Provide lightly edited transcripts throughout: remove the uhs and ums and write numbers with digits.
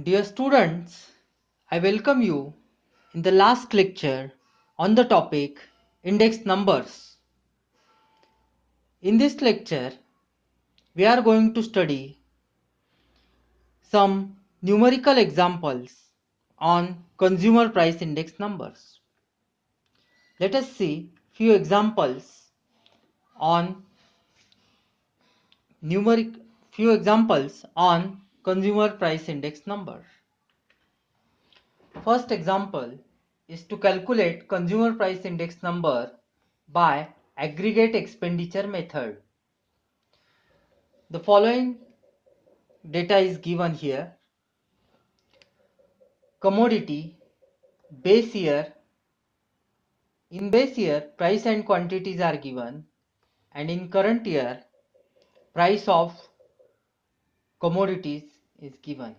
Dear students, I welcome you in the last lecture on the topic index numbers. In this lecture, we are going to study some numerical examples on consumer price index numbers. Let us see few examples on consumer price index number. First example is to calculate consumer price index number by aggregate expenditure method. The following data is given here. Commodity, base year. In base year, price and quantities are given, and in current year, price of commodities is given.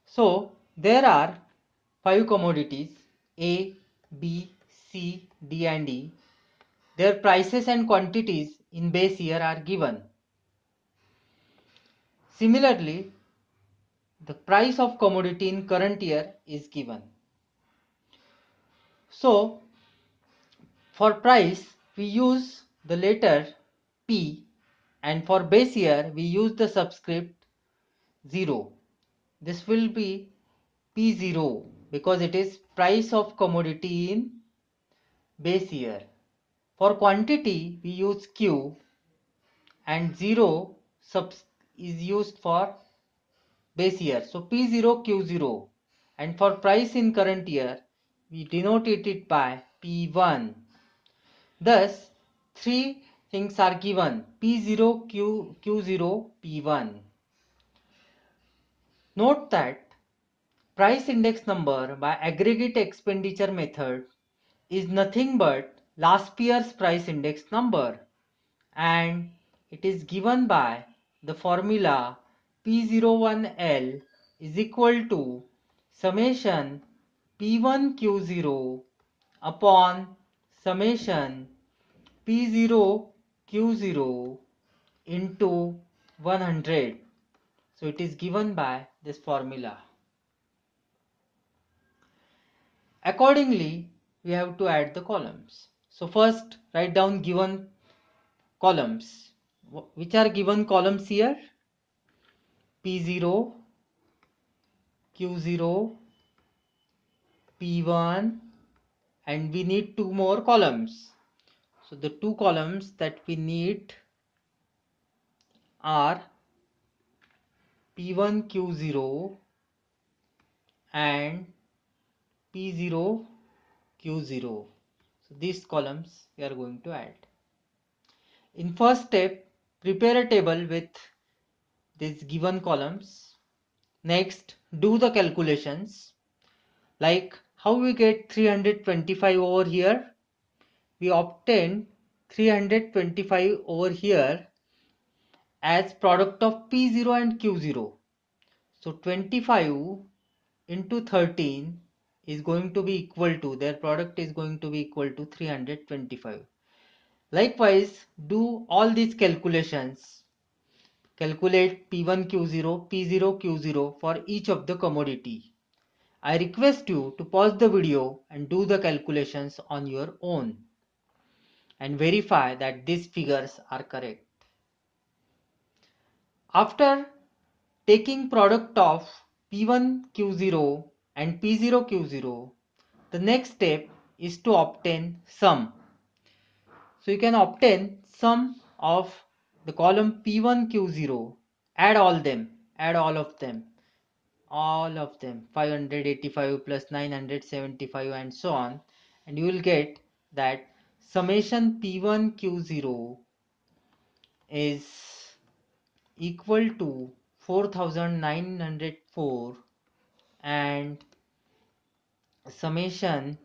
So there are 5 commodities A, B, C, D and E. Their prices and quantities in base year are given. Similarly, the price of commodity in current year is given. So for price we use the letter P, and for base year we use the subscript 0. This will be P0 because it is price of commodity in base year. For quantity we use Q, and 0 is used for base year. So P0 Q0, and for price in current year we denote it by P1. Thus three things are given: P0, Q0, P1. Note that price index number by aggregate expenditure method is nothing but last year's price index number, and it is given by the formula P01L is equal to summation P1Q0 upon summation P0Q0 into 100. So it is given by this formula. Accordingly, we have to add the columns. So first write down given columns. Which are given columns here? P0, Q0, P1, and we need 2 more columns. So the 2 columns that we need are P1 Q0 and P0 Q0. So these columns we are going to add. In first step, prepare a table with these given columns. Next, do the calculations. Like how we get 325 over here? We obtain 325 over here as product of P0 and Q0. So 25 into 13 is going to be equal to, their product is going to be equal to 325. Likewise, do all these calculations. Calculate P1 Q0, P0 Q0 for each of the commodity. I request you to pause the video and do the calculations on your own and verify that these figures are correct. After taking product of P1 Q0 and P0 Q0, the next step is to obtain sum. So you can obtain sum of the column P1 Q0, add all of them, 585 plus 975 and so on, and you will get that summation P1 Q0 is equal to 4904, and summation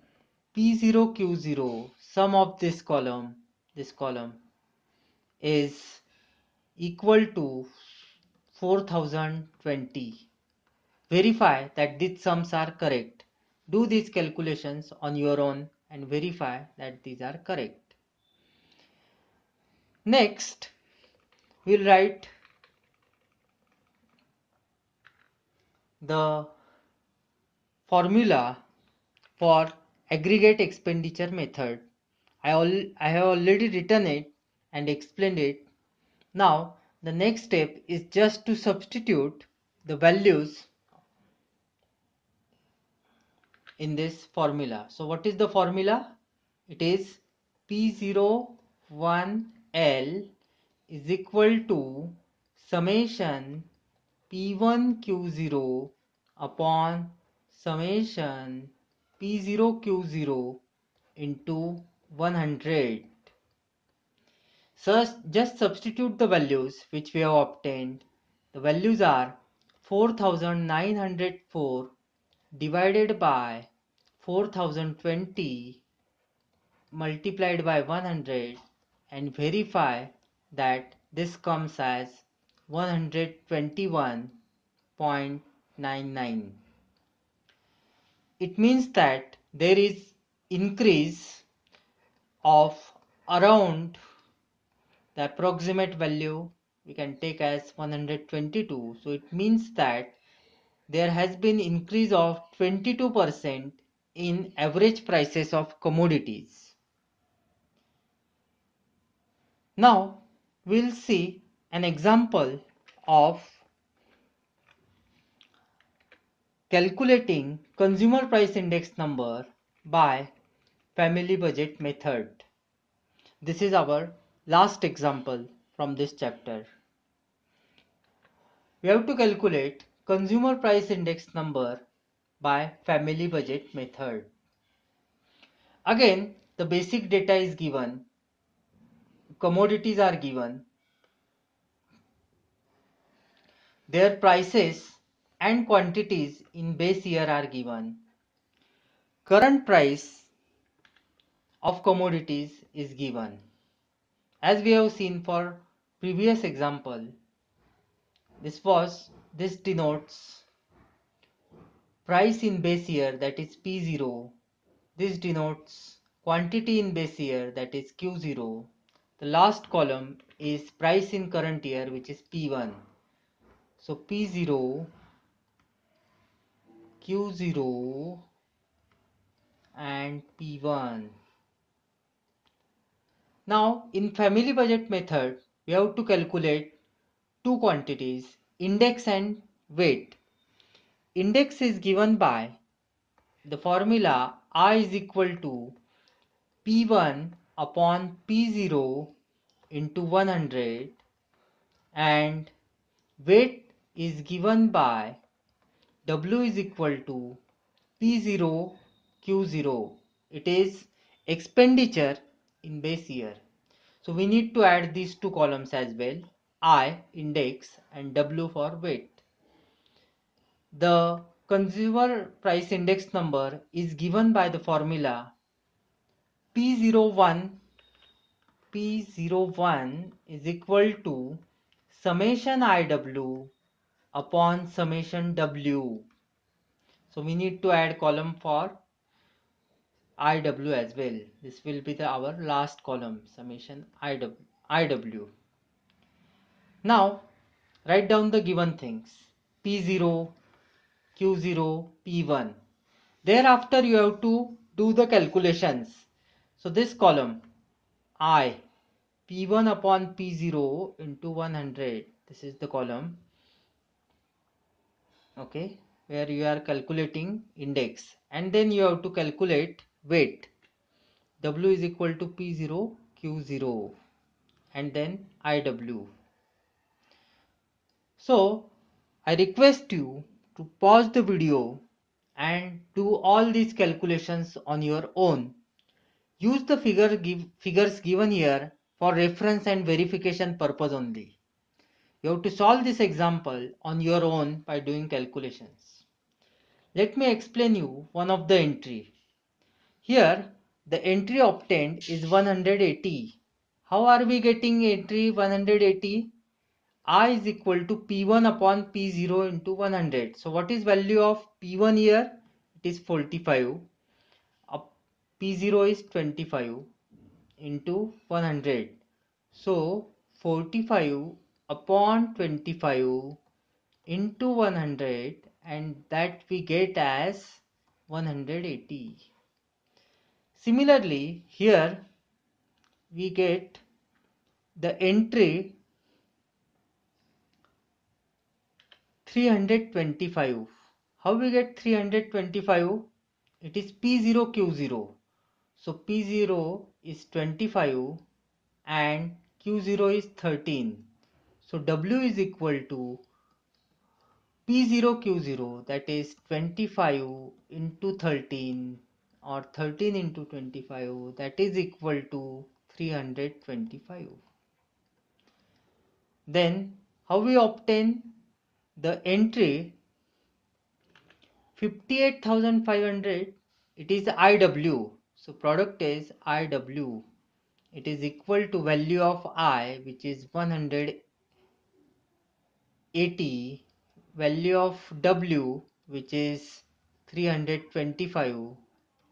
P0 Q0, sum of this column is equal to 4020. Verify that these sums are correct. Do these calculations on your own and verify that these are correct. Next, we'll write the formula for aggregate expenditure method. I have already written it and explained it. Now the next step is just to substitute the values in this formula. So what is the formula? It is P01L is equal to summation P1Q0 upon summation P0Q0 into 100. So just substitute the values which we have obtained. The values are 4904 divided by 4020 multiplied by 100 and verify that this comes as 121.99. It means that there is increase of around the approximate value we can take as 122. So it means that there has been increase of 22% in average prices of commodities. Now we'll see an example of calculating consumer price index number by family budget method. This is our last example from this chapter. We have to calculate consumer price index number by family budget method. Again, the basic data is given, commodities are given, their prices and quantities in base year are given. Current price of commodities is given. As we have seen for previous example, this denotes price in base year, that is P0. This denotes quantity in base year, that is Q0. The last column is price in current year, which is P1. So P0, Q0 and P1. Now in family budget method, we have to calculate two quantities, index and weight. Index is given by the formula I is equal to P1 upon P0 into 100, and weight is given by W is equal to P0 Q0. It is expenditure in base year. So we need to add these two columns as well, I index and W for weight. The consumer price index number is given by the formula P01 is equal to summation IW upon summation W. So we need to add column for IW as well. This will be our last column, summation IW. Now write down the given things, P0, Q0, P1. Thereafter you have to do the calculations. So this column I, P1 upon P0 into 100, this is the column, okay, where you are calculating index, and then you have to calculate weight. W is equal to P0 Q0 and then IW. So I request you to pause the video and do all these calculations on your own. Use the figures given here for reference and verification purpose only. You have to solve this example on your own by doing calculations. Let me explain you one of the entry. Here the entry obtained is 180. How are we getting entry 180? I is equal to P1 upon P0 into 100. So what is value of P1 here? It is 45. P0 is 25 into 100. So 45 upon 25 into 100, and that we get as 180. Similarly, here we get the entry 325. How we get 325? It is P0 Q0. So P0 is 25 and Q0 is 13. So W is equal to P0 Q0, that is 25 into 13 or 13 into 25, that is equal to 325. Then how we obtain the entry 58,500? It is IW. So product is IW. It is equal to value of I, which is 180, value of W, which is 325,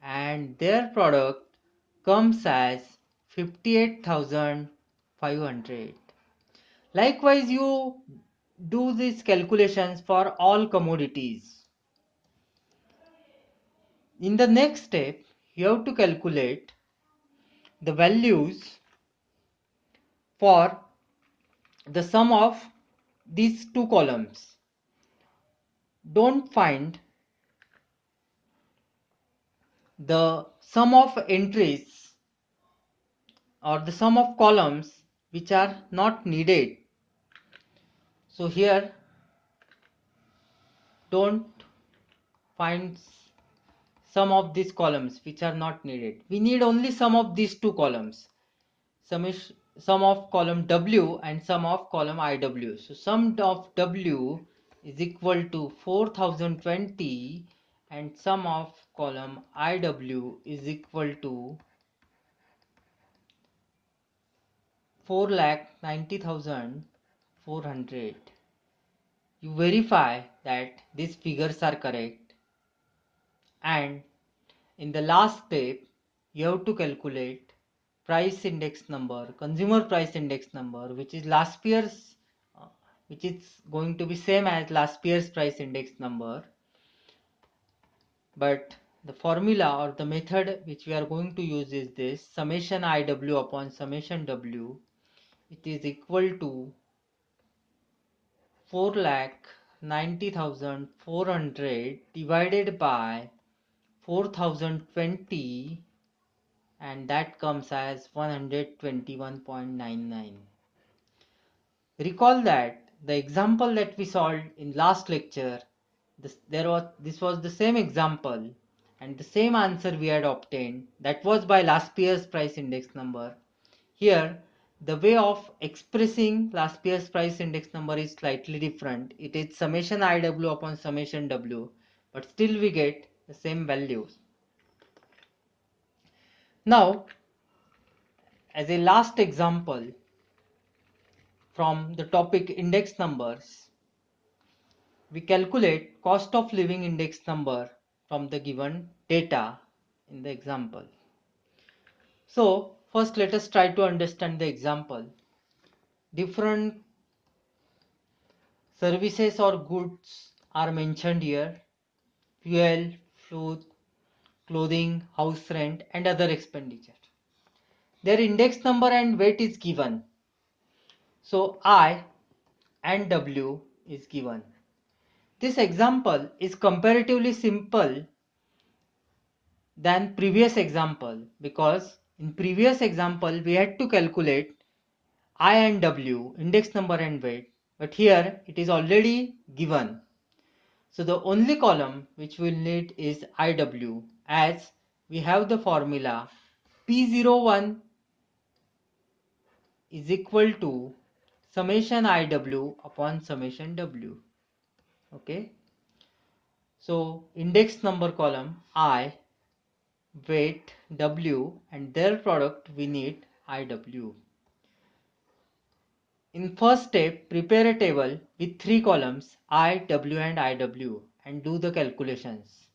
and their product comes as 58,500. Likewise, you do these calculations for all commodities. In the next step, you have to calculate the values for the sum of these two columns. Don't find the sum of entries or the sum of columns which are not needed. So here don't find sum of these columns which are not needed. We need only sum of these two columns. Sum of column W and sum of column IW. So sum of W is equal to 4020 and sum of column IW is equal to 4,90,400. You verify that these figures are correct, and in the last step you have to calculate price index number, consumer price index number, which is last year's which is going to be same as last year's price index number, but the formula or the method which we are going to use is this: summation IW upon summation W. It is equal to 4,90,400 divided by 4020, and that comes as 121.99. Recall that the example that we solved in last lecture, this was the same example and the same answer we had obtained, that was by last year's price index number. Here the way of expressing last year's price index number is slightly different. It is summation IW upon summation W, but still we get the same values. Now, as a last example from the topic index numbers, we calculate cost of living index number from the given data in the example. So first let us try to understand the example. Different services or goods are mentioned here: fuel, food, clothing, house rent, and other expenditure. Their index number and weight is given. So I and W is given. This example is comparatively simple than previous example, because in previous example we had to calculate I and W, index number and weight, but here it is already given. So the only column which we'll need is IW, as we have the formula P01 is equal to summation IW upon summation W. Okay. So index number column I, weight W, and their product we need IW. In first step, prepare a table with three columns I, W and IW and do the calculations.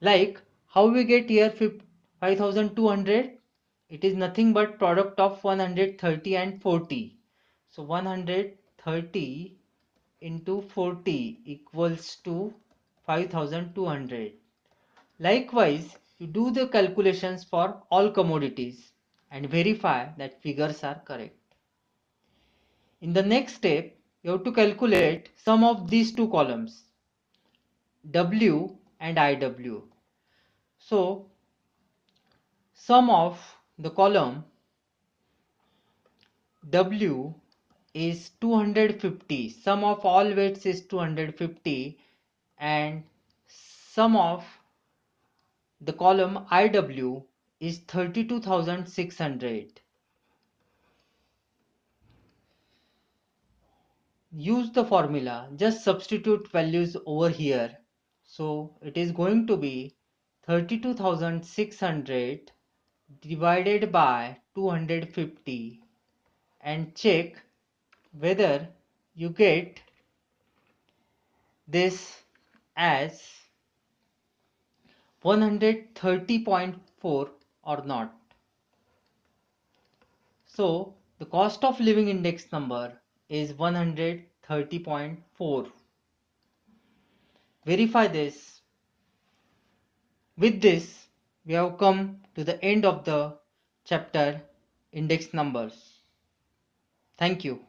Like how we get here 5,200? It is nothing but product of 130 and 40. So 130 into 40 equals to 5200. Likewise, you do the calculations for all commodities and verify that figures are correct. In the next step, you have to calculate sum of these two columns, W and IW. So, sum of the column W is 250, sum of all weights is 250, and sum of the column IW is 32,600. Use the formula, just substitute values over here. So it is going to be 32,600 divided by 250 and check whether you get this as 130.4 or not. So the cost of living index number is 130.4. Verify this. With this, we have come to the end of the chapter index numbers. Thank you.